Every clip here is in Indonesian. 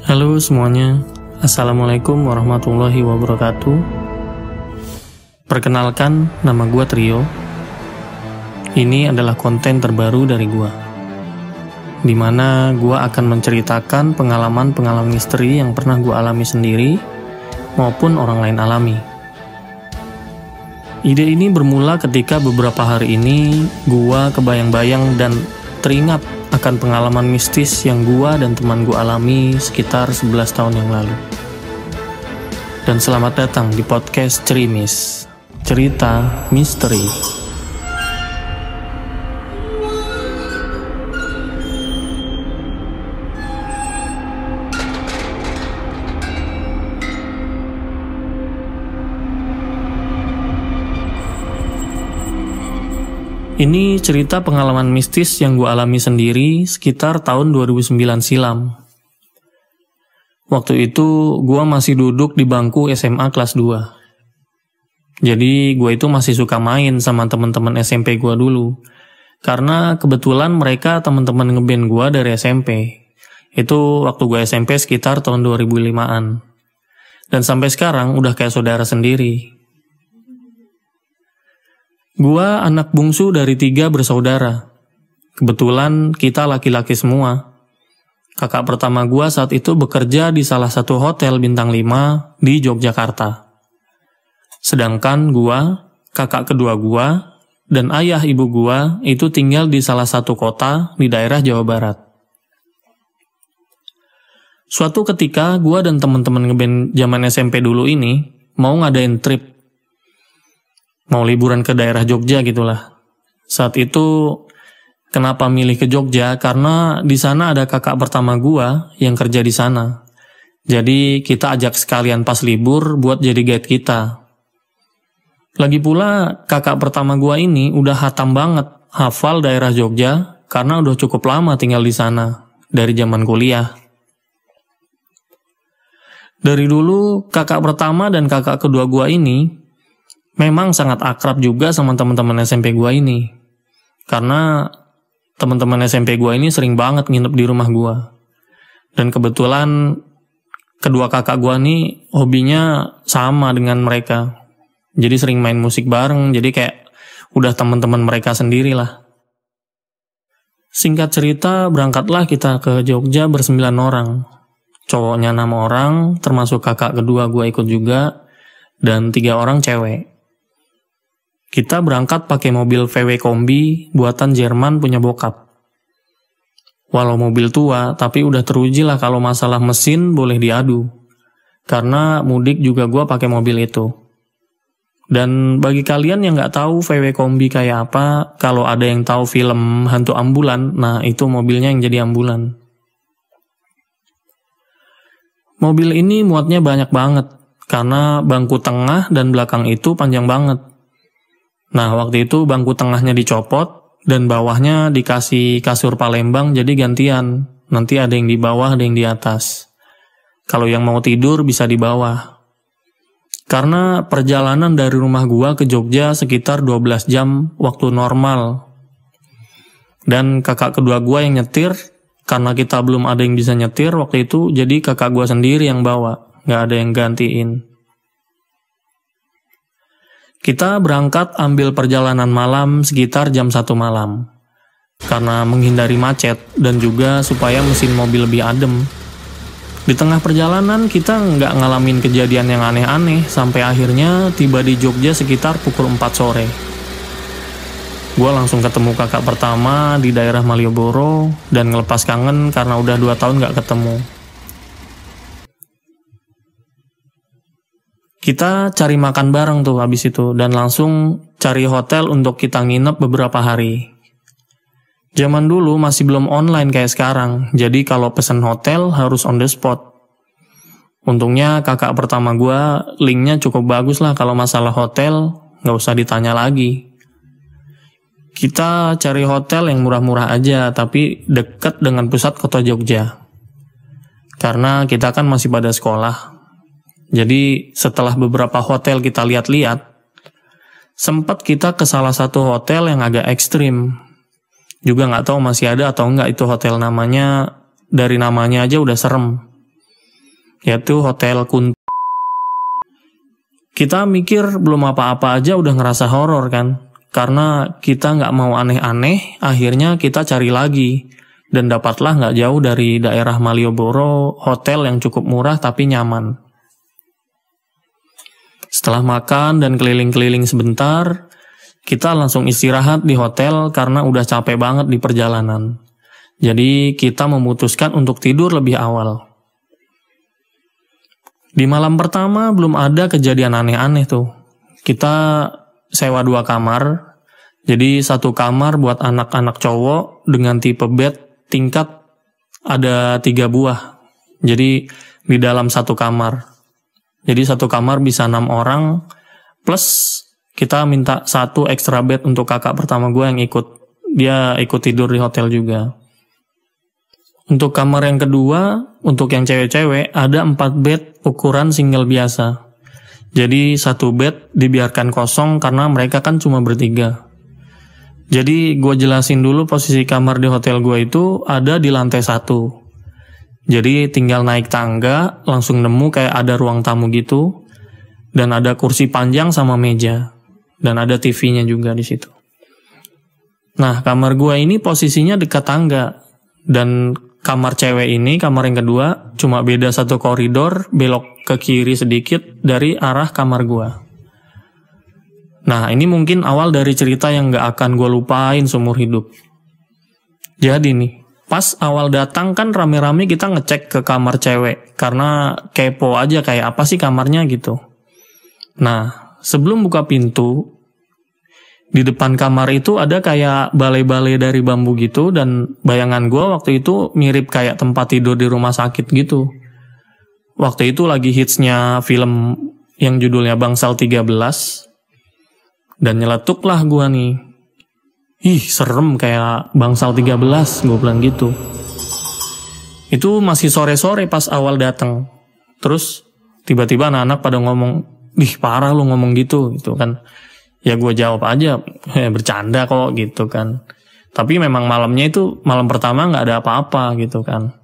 Halo semuanya, Assalamualaikum warahmatullahi wabarakatuh. Perkenalkan, nama gue Trio. Ini adalah konten terbaru dari gue, dimana gue akan menceritakan pengalaman-pengalaman misteri yang pernah gue alami sendiri, maupun orang lain alami. Ide ini bermula ketika beberapa hari ini gue kebayang-bayang dan teringat akan pengalaman mistis yang gua dan teman gua alami sekitar 11 tahun yang lalu. Dan selamat datang di podcast Cerimis, cerita misteri. Ini cerita pengalaman mistis yang gue alami sendiri sekitar tahun 2009 silam. Waktu itu gue masih duduk di bangku SMA kelas 2. Jadi gue itu masih suka main sama teman-teman SMP gue dulu. Karena kebetulan mereka teman-teman ngeband gue dari SMP. Itu waktu gue SMP sekitar tahun 2005-an. Dan sampai sekarang udah kayak saudara sendiri. Gua anak bungsu dari 3 bersaudara. Kebetulan kita laki-laki semua. Kakak pertama gua saat itu bekerja di salah satu hotel bintang 5 di Yogyakarta. Sedangkan gua, kakak kedua gua, dan ayah ibu gua itu tinggal di salah satu kota di daerah Jawa Barat. Suatu ketika gua dan teman-teman ngeband zaman SMP dulu ini mau ngadain trip. Mau liburan ke daerah Jogja gitulah. Saat itu kenapa milih ke Jogja? Karena di sana ada kakak pertama gua yang kerja di sana. Jadi kita ajak sekalian pas libur buat jadi guide kita. Lagi pula kakak pertama gua ini udah hatam banget hafal daerah Jogja karena udah cukup lama tinggal di sana dari zaman kuliah. Dari dulu kakak pertama dan kakak kedua gua ini memang sangat akrab juga sama teman-teman SMP gua ini. Karena teman-teman SMP gua ini sering banget nginep di rumah gua. Dan kebetulan kedua kakak gua ini hobinya sama dengan mereka. Jadi sering main musik bareng, jadi kayak udah teman-teman mereka sendiri lah. Singkat cerita, berangkatlah kita ke Jogja ber9 orang. Cowoknya 6 orang, termasuk kakak kedua gua ikut juga, dan 3 orang cewek. Kita berangkat pakai mobil VW Kombi buatan Jerman punya bokap. Walau mobil tua, tapi udah teruji lah kalau masalah mesin boleh diadu. Karena mudik juga gua pakai mobil itu. Dan bagi kalian yang nggak tahu VW Kombi kayak apa, kalau ada yang tahu film Hantu Ambulan, nah itu mobilnya yang jadi ambulan. Mobil ini muatnya banyak banget, karena bangku tengah dan belakang itu panjang banget. Nah, waktu itu bangku tengahnya dicopot, dan bawahnya dikasih kasur Palembang jadi gantian. Nanti ada yang di bawah, ada yang di atas. Kalau yang mau tidur bisa di bawah. Karena perjalanan dari rumah gua ke Jogja sekitar 12 jam waktu normal. Dan kakak kedua gua yang nyetir, karena kita belum ada yang bisa nyetir waktu itu, jadi kakak gua sendiri yang bawa. Nggak ada yang gantiin. Kita berangkat ambil perjalanan malam sekitar jam 1 malam. Karena menghindari macet dan juga supaya mesin mobil lebih adem. Di tengah perjalanan kita nggak ngalamin kejadian yang aneh-aneh sampai akhirnya tiba di Jogja sekitar pukul 4 sore. Gua langsung ketemu kakak pertama di daerah Malioboro dan ngelepas kangen karena udah 2 tahun nggak ketemu. Kita cari makan bareng tuh habis itu, dan langsung cari hotel untuk kita nginep beberapa hari. Zaman dulu masih belum online kayak sekarang, jadi kalau pesen hotel harus on the spot. Untungnya kakak pertama gue linknya cukup bagus lah kalau masalah hotel, nggak usah ditanya lagi. Kita cari hotel yang murah-murah aja, tapi deket dengan pusat kota Jogja. Karena kita kan masih pada sekolah. Jadi setelah beberapa hotel kita lihat-lihat, sempat kita ke salah satu hotel yang agak ekstrim. Juga nggak tahu masih ada atau enggak itu hotel, namanya, dari namanya aja udah serem. yaitu Hotel Kunto. Kita mikir belum apa-apa aja udah ngerasa horor kan, karena kita nggak mau aneh-aneh, akhirnya kita cari lagi, dan dapatlah nggak jauh dari daerah Malioboro, hotel yang cukup murah tapi nyaman. Setelah makan dan keliling-keliling sebentar, kita langsung istirahat di hotel karena udah capek banget di perjalanan. Jadi kita memutuskan untuk tidur lebih awal. Di malam pertama belum ada kejadian aneh-aneh tuh. Kita sewa 2 kamar. Jadi 1 kamar buat anak-anak cowok dengan tipe bed tingkat ada 3 buah. Jadi di dalam 1 kamar. Jadi 1 kamar bisa 6 orang. Plus kita minta 1 extra bed untuk kakak pertama gue yang ikut. Dia ikut tidur di hotel juga. Untuk kamar yang kedua, untuk yang cewek-cewek, ada 4 bed ukuran single biasa. Jadi 1 bed dibiarkan kosong karena mereka kan cuma bertiga. Jadi gue jelasin dulu posisi kamar di hotel gue itu ada di lantai 1. Jadi tinggal naik tangga, langsung nemu kayak ada ruang tamu gitu. Dan ada kursi panjang sama meja. Dan ada TV-nya juga di situ. Nah, kamar gue ini posisinya dekat tangga. Dan kamar cewek ini, kamar yang kedua, cuma beda 1 koridor, belok ke kiri sedikit dari arah kamar gua. Nah, ini mungkin awal dari cerita yang gak akan gua lupain seumur hidup. Jadi nih, pas awal datang kan rame-rame kita ngecek ke kamar cewek, karena kepo aja kayak apa sih kamarnya gitu. Nah, sebelum buka pintu, di depan kamar itu ada kayak balai-balai dari bambu gitu, dan bayangan gue waktu itu mirip kayak tempat tidur di rumah sakit gitu. Waktu itu lagi hitsnya film yang judulnya Bangsal 13, dan nyeletuklah gue nih. Ih, serem kayak Bangsal 13, gue bilang gitu. Itu masih sore-sore pas awal datang. Terus tiba-tiba anak-anak pada ngomong, "Ih, parah lu ngomong gitu," gitu kan. Ya gue jawab aja, bercanda kok gitu kan. Tapi memang malamnya itu, malam pertama gak ada apa-apa gitu kan.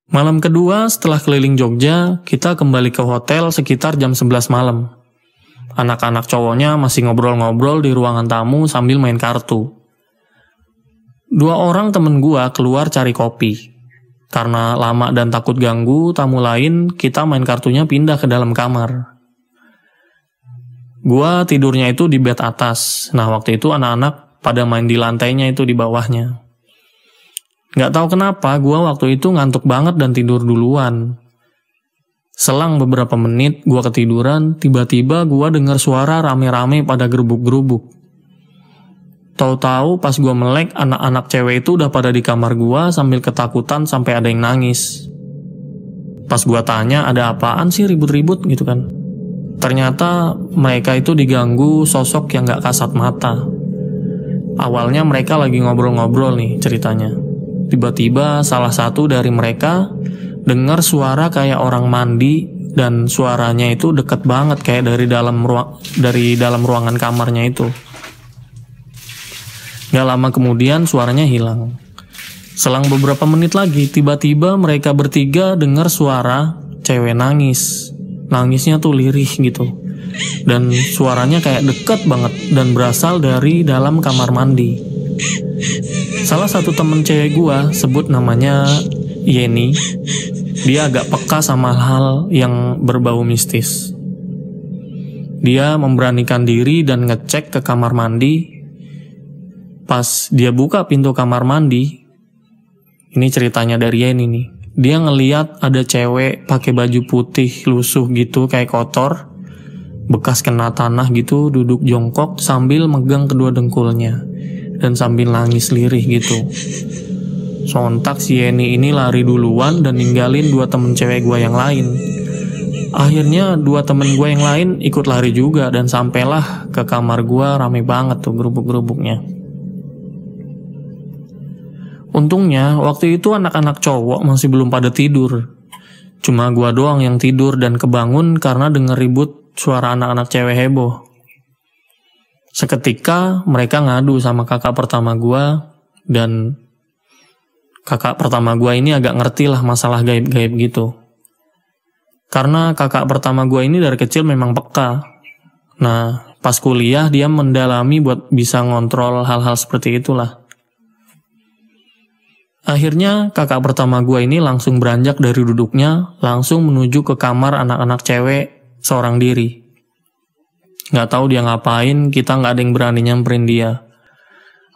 Malam kedua setelah keliling Jogja, kita kembali ke hotel sekitar jam 11 malam. Anak-anak cowoknya masih ngobrol-ngobrol di ruangan tamu sambil main kartu. 2 orang temen gue keluar cari kopi. Karena lama dan takut ganggu tamu lain, kita main kartunya pindah ke dalam kamar. Gua tidurnya itu di bed atas. Nah, waktu itu anak-anak pada main di lantainya itu di bawahnya. Gak tahu kenapa, gua waktu itu ngantuk banget dan tidur duluan. Selang beberapa menit, gua ketiduran, tiba-tiba gua dengar suara rame-rame pada gerubuk-gerubuk. Tahu-tahu pas gua melek, anak-anak cewek itu udah pada di kamar gua sambil ketakutan sampai ada yang nangis. Pas gua tanya, ada apaan sih ribut-ribut gitu kan. Ternyata mereka itu diganggu sosok yang gak kasat mata. Awalnya mereka lagi ngobrol-ngobrol nih ceritanya. Tiba-tiba salah satu dari mereka dengar suara kayak orang mandi, dan suaranya itu deket banget kayak dari dalam ruangan kamarnya itu. Gak lama kemudian suaranya hilang. Selang beberapa menit lagi, tiba-tiba mereka bertiga dengar suara cewek nangis. Nangisnya tuh lirih gitu. Dan suaranya kayak deket banget dan berasal dari dalam kamar mandi. Salah satu temen cewek gua, sebut namanya Yeni, dia agak peka sama hal yang berbau mistis. Dia memberanikan diri dan ngecek ke kamar mandi. Pas dia buka pintu kamar mandi, ini ceritanya dari Yeni nih. Dia ngeliat ada cewek pakai baju putih lusuh gitu kayak kotor, bekas kena tanah gitu, duduk jongkok sambil megang kedua dengkulnya dan sambil nangis lirih gitu. Sontak si Yeni ini lari duluan dan ninggalin 2 temen cewek gue yang lain. Akhirnya 2 temen gue yang lain ikut lari juga, dan sampailah ke kamar gue, rame banget tuh gerubuk-gerubuknya. Untungnya waktu itu anak-anak cowok masih belum pada tidur. Cuma gua doang yang tidur dan kebangun karena denger ribut suara anak-anak cewek heboh. Seketika mereka ngadu sama kakak pertama gua, dan kakak pertama gua ini agak ngerti lah masalah gaib-gaib gitu. Karena kakak pertama gue ini dari kecil memang peka. Nah, pas kuliah dia mendalami buat bisa ngontrol hal-hal seperti itulah. Akhirnya kakak pertama gue ini langsung beranjak dari duduknya, langsung menuju ke kamar anak-anak cewek seorang diri. Nggak tahu dia ngapain, kita nggak ada yang berani nyamperin dia.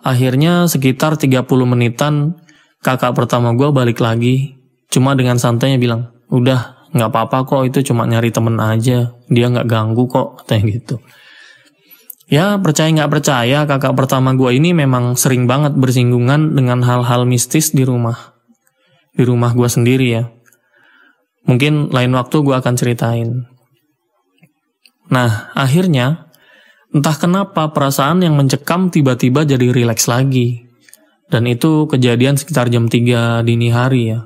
Akhirnya sekitar 30 menitan, kakak pertama gue balik lagi, cuma dengan santainya bilang, udah, nggak apa-apa kok, itu cuma nyari temen aja, dia nggak ganggu kok, katanya gitu. Ya, percaya nggak percaya, kakak pertama gue ini memang sering banget bersinggungan dengan hal-hal mistis di rumah. Di rumah gue sendiri ya. Mungkin lain waktu gue akan ceritain. Nah, akhirnya, entah kenapa perasaan yang mencekam tiba-tiba jadi rileks lagi. Dan itu kejadian sekitar jam 3 dini hari ya.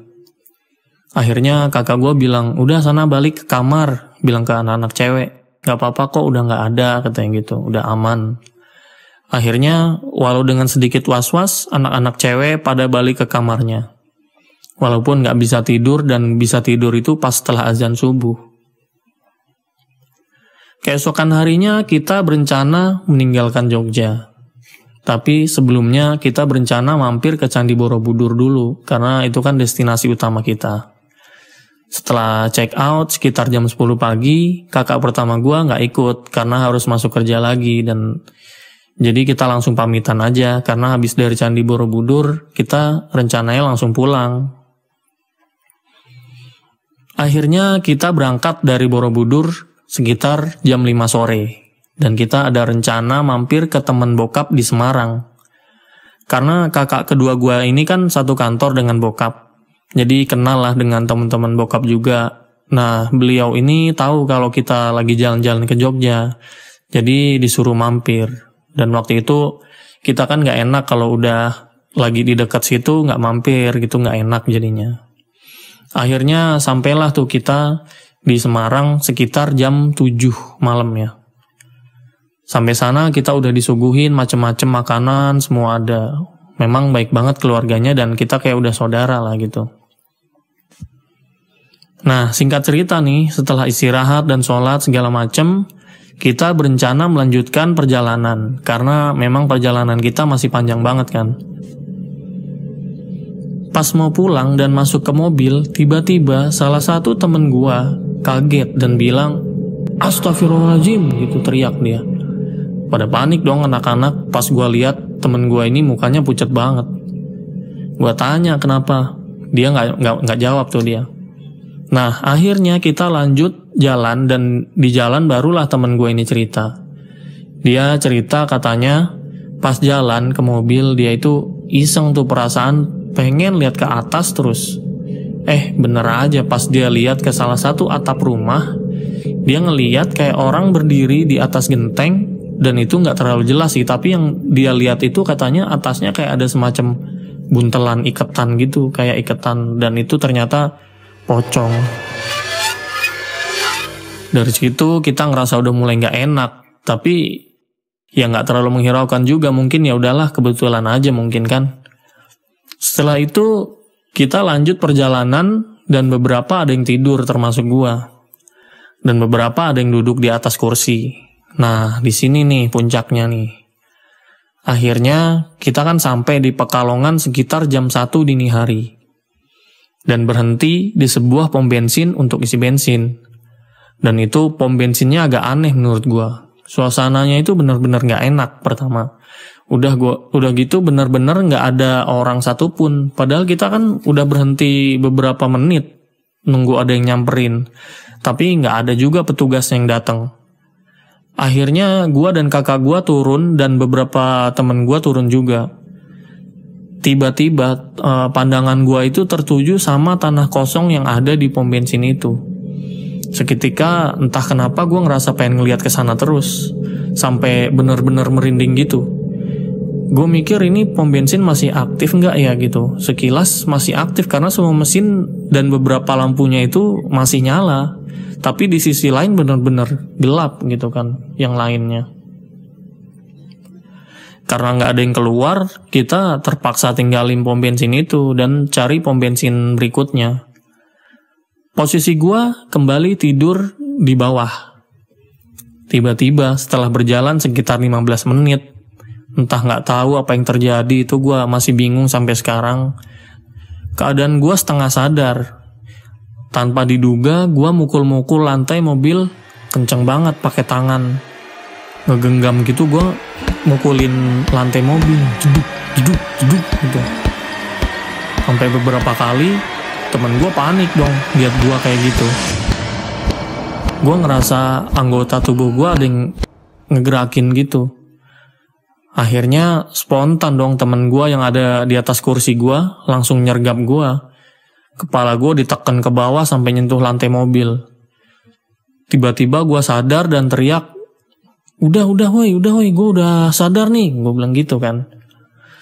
Akhirnya kakak gue bilang, udah sana balik ke kamar, bilang ke anak-anak cewek. Gak apa-apa kok, udah gak ada, katanya gitu, udah aman. Akhirnya, walau dengan sedikit was-was, anak-anak cewek pada balik ke kamarnya. Walaupun gak bisa tidur, dan bisa tidur itu pas setelah azan subuh. Keesokan harinya, kita berencana meninggalkan Jogja. Tapi sebelumnya, kita berencana mampir ke Candi Borobudur dulu, karena itu kan destinasi utama kita. Setelah check out sekitar jam 10 pagi, kakak pertama gue nggak ikut karena harus masuk kerja lagi, dan jadi kita langsung pamitan aja karena habis dari Candi Borobudur kita rencananya langsung pulang. Akhirnya kita berangkat dari Borobudur sekitar jam 5 sore dan kita ada rencana mampir ke teman bokap di Semarang. Karena kakak kedua gue ini kan satu kantor dengan bokap. Jadi kenal lah dengan teman-teman bokap juga. Nah, beliau ini tahu kalau kita lagi jalan-jalan ke Jogja. Jadi disuruh mampir. Dan waktu itu kita kan gak enak kalau udah lagi di dekat situ gak mampir gitu, gak enak jadinya. Akhirnya sampailah tuh kita di Semarang sekitar jam 7 malam ya. Sampai sana kita udah disuguhin macem-macem makanan, semua ada. Memang baik banget keluarganya dan kita kayak udah saudara lah gitu. Nah, singkat cerita nih, setelah istirahat dan sholat segala macem, kita berencana melanjutkan perjalanan, karena memang perjalanan kita masih panjang banget kan. Pas mau pulang dan masuk ke mobil, tiba-tiba salah satu temen gua kaget dan bilang, "Astagfirullahaladzim," gitu teriak dia. Pada panik dong anak-anak, pas gua lihat temen gua ini mukanya pucat banget. Gua tanya kenapa, dia nggak jawab tuh dia. Nah, akhirnya kita lanjut jalan dan di jalan barulah temen gue ini cerita. Dia cerita katanya pas jalan ke mobil dia itu iseng tuh perasaan pengen lihat ke atas terus. Bener aja pas dia lihat ke salah satu atap rumah, dia ngeliat kayak orang berdiri di atas genteng dan itu nggak terlalu jelas sih, tapi yang dia lihat itu katanya atasnya kayak ada semacam buntelan iketan gitu, kayak iketan, dan itu ternyata pocong. Dari situ kita ngerasa udah mulai nggak enak, tapi ya nggak terlalu menghiraukan juga, mungkin ya udahlah kebetulan aja mungkin kan. Setelah itu kita lanjut perjalanan dan beberapa ada yang tidur termasuk gua, dan beberapa ada yang duduk di atas kursi. Nah di sini nih puncaknya nih. Akhirnya kita kan sampai di Pekalongan sekitar jam 1 dini hari. Dan berhenti di sebuah pom bensin untuk isi bensin. Dan itu pom bensinnya agak aneh menurut gua. Suasananya itu benar-benar nggak enak pertama. Udah gitu benar-benar nggak ada orang satupun. Padahal kita kan udah berhenti beberapa menit nunggu ada yang nyamperin. Tapi nggak ada juga petugas yang datang. Akhirnya gua dan kakak gua turun dan beberapa temen gua turun juga. Tiba-tiba pandangan gua itu tertuju sama tanah kosong yang ada di pom bensin itu. Seketika entah kenapa gua ngerasa pengen ngeliat ke sana terus, sampai bener-bener merinding gitu. Gue mikir ini pom bensin masih aktif nggak ya gitu. Sekilas masih aktif karena semua mesin dan beberapa lampunya itu masih nyala. Tapi di sisi lain bener-bener gelap gitu kan, yang lainnya. Karena nggak ada yang keluar, kita terpaksa tinggalin pom bensin itu dan cari pom bensin berikutnya. Posisi gue kembali tidur di bawah. Tiba-tiba setelah berjalan sekitar 15 menit, entah nggak tahu apa yang terjadi, itu gue masih bingung sampai sekarang. Keadaan gue setengah sadar. Tanpa diduga gue mukul-mukul lantai mobil kenceng banget pakai tangan. Ngegenggam gitu, gue mukulin lantai mobil, jeduk gitu. Sampai beberapa kali temen gue panik dong lihat gue kayak gitu. Gue ngerasa anggota tubuh gue ada yang ngegerakin gitu. Akhirnya spontan dong temen gue yang ada di atas kursi gue langsung nyergap gue. Kepala gue ditekan ke bawah sampai nyentuh lantai mobil. Tiba-tiba gue sadar dan teriak, udah woi, gue udah sadar nih, gue bilang gitu kan.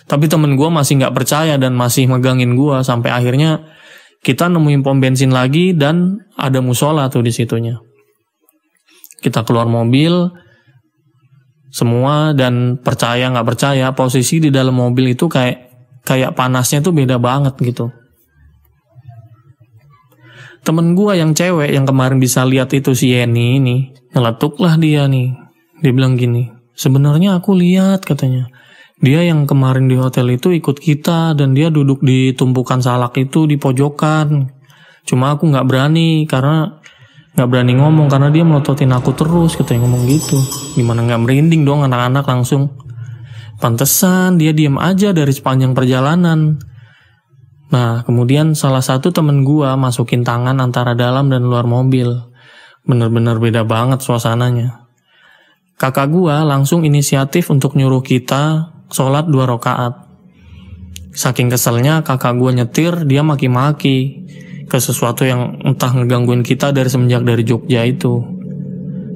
Tapi temen gue masih nggak percaya dan masih megangin gue sampai akhirnya kita nemuin pom bensin lagi dan ada musola tuh di situnya. Kita keluar mobil semua dan percaya nggak percaya posisi di dalam mobil itu kayak panasnya tuh beda banget gitu. Temen gue yang cewek yang kemarin bisa lihat itu si Yeni ini nyeletuklah dia nih. Dia bilang gini, sebenarnya aku lihat katanya. Dia yang kemarin di hotel itu ikut kita dan dia duduk di tumpukan salak itu di pojokan. Cuma aku nggak berani ngomong karena dia melototin aku terus, katanya ngomong gitu. Gimana nggak merinding dong anak-anak langsung. Pantesan dia diem aja dari sepanjang perjalanan. Nah kemudian salah satu temen gua masukin tangan antara dalam dan luar mobil. Bener-bener beda banget suasananya. Kakak gua langsung inisiatif untuk nyuruh kita sholat 2 rakaat. Saking keselnya kakak gue nyetir, dia maki-maki ke sesuatu yang entah ngegangguin kita dari Jogja itu.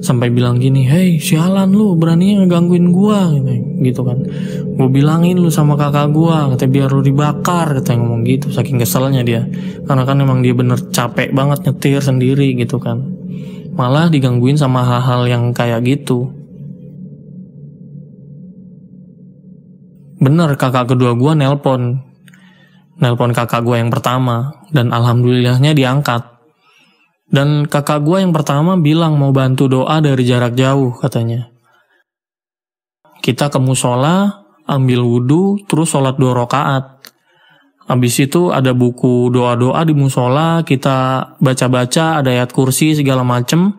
Sampai bilang gini, hei sialan lu beraninya ngegangguin gue gitu kan. Gue bilangin lu sama kakak gue, katanya biar lu dibakar, katanya ngomong gitu. Saking keselnya dia, karena kan emang dia bener capek banget nyetir sendiri gitu kan. Malah digangguin sama hal-hal yang kayak gitu. Bener, kakak kedua gue nelpon kakak gue yang pertama, dan alhamdulillahnya diangkat. Dan kakak gue yang pertama bilang mau bantu doa dari jarak jauh katanya. Kita ke musola, ambil wudhu, terus sholat 2 rakaat. Habis itu ada buku doa-doa di musola, kita baca-baca, ada ayat kursi segala macem.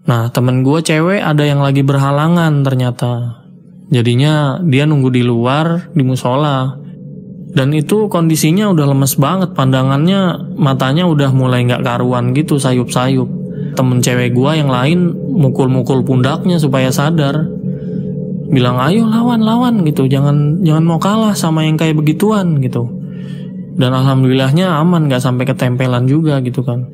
Nah temen gue cewek ada yang lagi berhalangan ternyata. Jadinya dia nunggu di luar di musola. Dan itu kondisinya udah lemes banget, pandangannya, matanya udah mulai gak karuan gitu, sayup-sayup. Temen cewek gua yang lain mukul-mukul pundaknya supaya sadar. Bilang ayo lawan gitu, jangan mau kalah sama yang kayak begituan gitu. Dan alhamdulillahnya aman, gak sampai ketempelan juga gitu kan.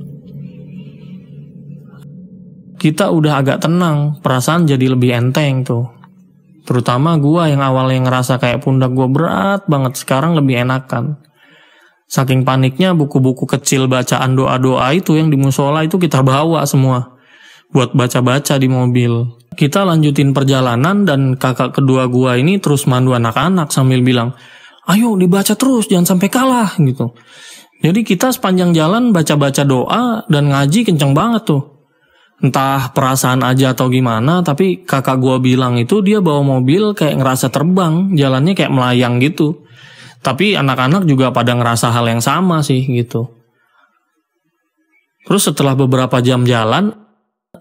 Kita udah agak tenang, perasaan jadi lebih enteng tuh. Terutama gue yang awalnya ngerasa kayak pundak gue berat banget, sekarang lebih enakan. Saking paniknya buku-buku kecil bacaan doa-doa itu yang di musola itu kita bawa semua buat baca-baca di mobil. Kita lanjutin perjalanan dan kakak kedua gue ini terus mandu anak-anak sambil bilang, ayo dibaca terus, jangan sampai kalah gitu. Jadi kita sepanjang jalan baca-baca doa dan ngaji kenceng banget tuh. Entah perasaan aja atau gimana, tapi kakak gua bilang itu dia bawa mobil kayak ngerasa terbang, jalannya kayak melayang gitu. Tapi anak-anak juga pada ngerasa hal yang sama sih gitu. Terus setelah beberapa jam jalan,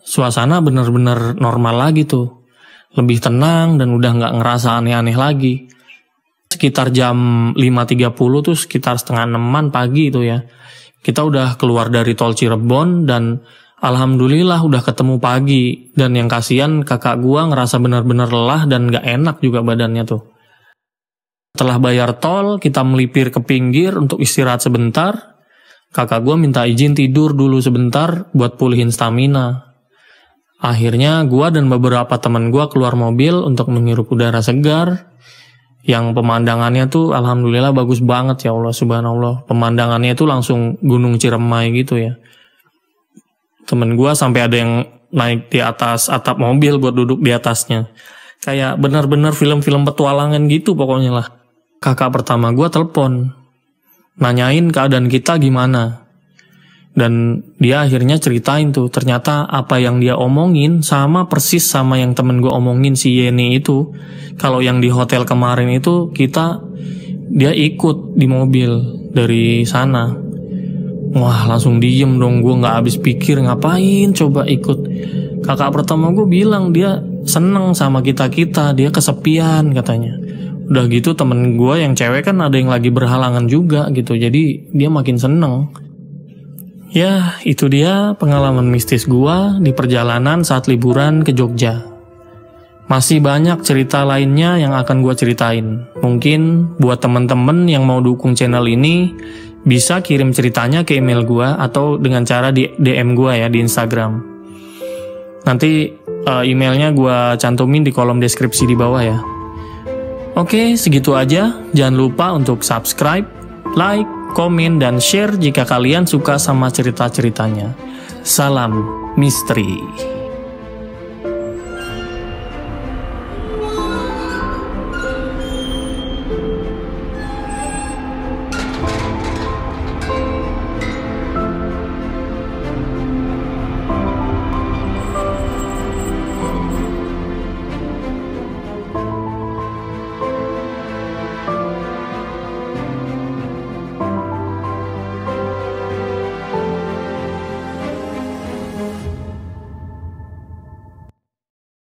suasana bener-bener normal lagi tuh. Lebih tenang dan udah gak ngerasa aneh-aneh lagi. Sekitar jam 5.30 tuh, sekitar 5:30 pagi itu ya. Kita udah keluar dari tol Cirebon dan alhamdulillah udah ketemu pagi. Dan yang kasihan kakak gua ngerasa benar-benar lelah dan gak enak juga badannya tuh. Setelah bayar tol, kita melipir ke pinggir untuk istirahat sebentar. Kakak gua minta izin tidur dulu sebentar buat pulihin stamina. Akhirnya gua dan beberapa teman gua keluar mobil untuk menghirup udara segar. Yang pemandangannya tuh alhamdulillah bagus banget, ya Allah subhanallah. Pemandangannya tuh langsung Gunung Ciremai gitu ya. Temen gue sampai ada yang naik di atas atap mobil buat duduk di atasnya. Kayak benar-benar film-film petualangan gitu pokoknya lah. Kakak pertama gue telepon, nanyain keadaan kita gimana. Dan dia akhirnya ceritain tuh, ternyata apa yang dia omongin sama persis sama yang temen gue omongin si Yeni itu. Kalau yang di hotel kemarin itu dia ikut di mobil dari sana. Wah, langsung diem dong, gue gak habis pikir ngapain coba ikut. Kakak pertama gue bilang dia seneng sama kita-kita, dia kesepian katanya. Udah gitu temen gue yang cewek kan ada yang lagi berhalangan juga gitu, jadi dia makin seneng. Ya, itu dia pengalaman mistis gua di perjalanan saat liburan ke Jogja. Masih banyak cerita lainnya yang akan gua ceritain. Mungkin buat temen-temen yang mau dukung channel ini, bisa kirim ceritanya ke email gua atau dengan cara di DM gua ya di Instagram. Nanti emailnya gua cantumin di kolom deskripsi di bawah ya. Oke, segitu aja. Jangan lupa untuk subscribe, like, komen, dan share jika kalian suka sama cerita-ceritanya. Salam misteri.